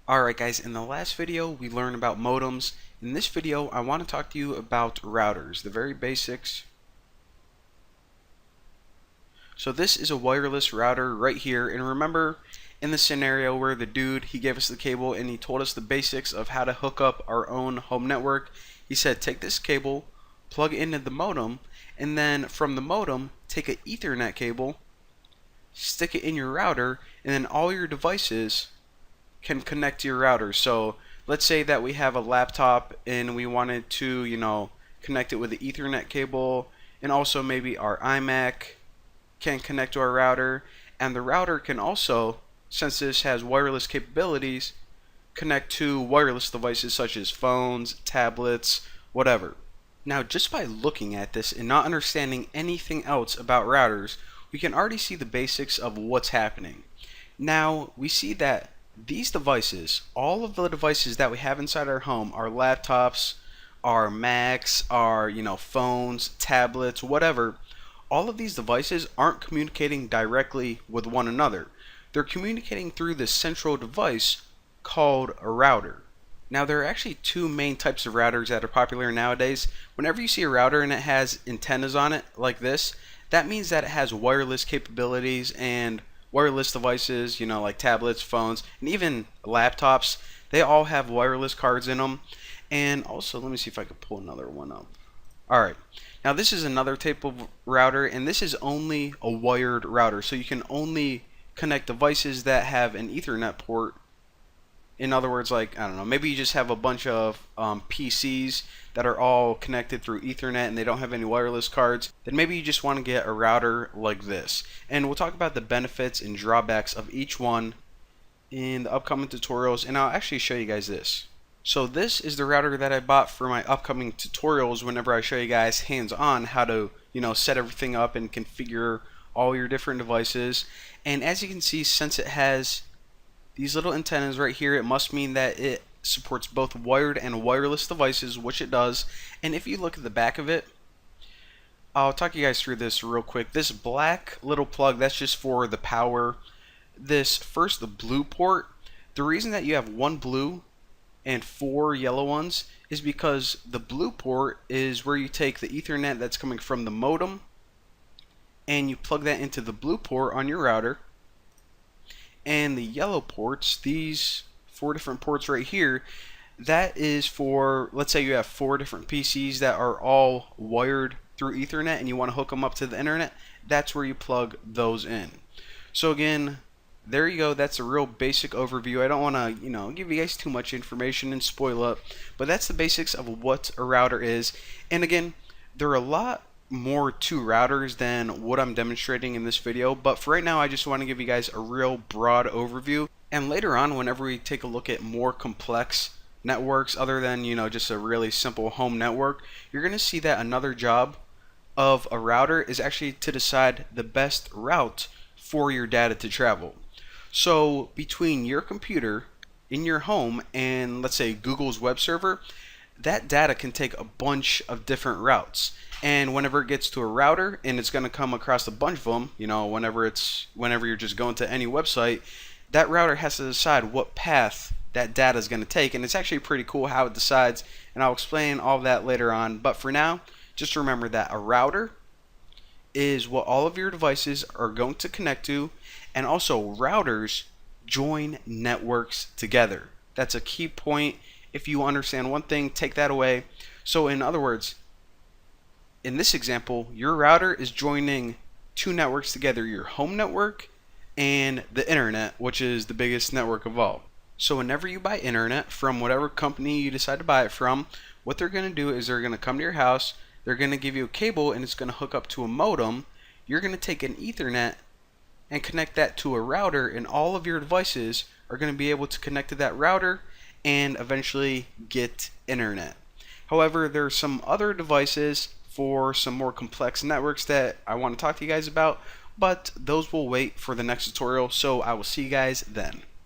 Alright guys, in the last video we learned about modems. In this video I want to talk to you about routers, the very basics. So this is a wireless router right here, and remember in the scenario where the dude, he gave us the cable and he told us the basics of how to hook up our own home network. He said take this cable, plug it into the modem, and then from the modem take an Ethernet cable, stick it in your router, and then all your devices can connect to your router. So let's say that we have a laptop and we wanted to, connect it with the Ethernet cable, and also maybe our iMac can connect to our router, and the router can also, since this has wireless capabilities, connect to wireless devices such as phones, tablets, whatever. Now, just by looking at this and not understanding anything else about routers, we can already see the basics of what's happening. Now, we see that these devices, all of the devices that we have inside our home, our laptops, our Macs, our phones, tablets, whatever, all of these devices aren't communicating directly with one another. They're communicating through this central device called a router. Now, there are actually two main types of routers that are popular nowadays. Whenever you see a router and it has antennas on it like this, that means that it has wireless capabilities, and wireless devices, like tablets, phones, and even laptops, they all have wireless cards in them. And also, let me see if I can pull another one up. Alright, now this is another type of router, and this is only a wired router, so you can only connect devices that have an Ethernet port. In other words, like, I don't know, maybe you just have a bunch of PCs that are all connected through Ethernet and they don't have any wireless cards. Then maybe you just want to get a router like this. And we'll talk about the benefits and drawbacks of each one in the upcoming tutorials, and I'll actually show you guys this. So this is the router that I bought for my upcoming tutorials whenever I show you guys hands-on how to, set everything up and configure all your different devices. And as you can see, since it has these little antennas right here, it must mean that it supports both wired and wireless devices, which it does. And if you look at the back of it, I'll talk you guys through this real quick. This black little plug, that's just for the power. This first, the blue port, the reason that you have one blue and four yellow ones is because the blue port is where you take the Ethernet that's coming from the modem and you plug that into the blue port on your router. And the yellow ports, these four different ports right here, that is for, let's say you have four different PCs that are all wired through Ethernet and you want to hook them up to the internet. That's where you plug those in. So again, there you go. That's a real basic overview. I don't want to, give you guys too much information and spoil it, but that's the basics of what a router is. And again, there are a lot more to routers than what I'm demonstrating in this video, but for right now I just want to give you guys a real broad overview, and later on whenever we take a look at more complex networks other than just a really simple home network, you're going to see that another job of a router is actually to decide the best route for your data to travel. So between your computer in your home and let's say Google's web server, that data can take a bunch of different routes. And whenever it gets to a router, and it's going to come across a bunch of them, whenever you're just going to any website, that router has to decide what path that data is going to take. And it's actually pretty cool how it decides, and I'll explain all of that later on. But for now, just remember that a router is what all of your devices are going to connect to, and also routers join networks together. That's a key point. If you understand one thing, take that away. So in other words, in this example, your router is joining two networks together, your home network and the internet, which is the biggest network of all. So whenever you buy internet from whatever company you decide to buy it from, what they're going to do is they're going to come to your house, they're going to give you a cable, and it's going to hook up to a modem. You're going to take an Ethernet and connect that to a router, and all of your devices are going to be able to connect to that router and eventually get internet. However, there are some other devices for some more complex networks that I want to talk to you guys about, but those will wait for the next tutorial, so I will see you guys then.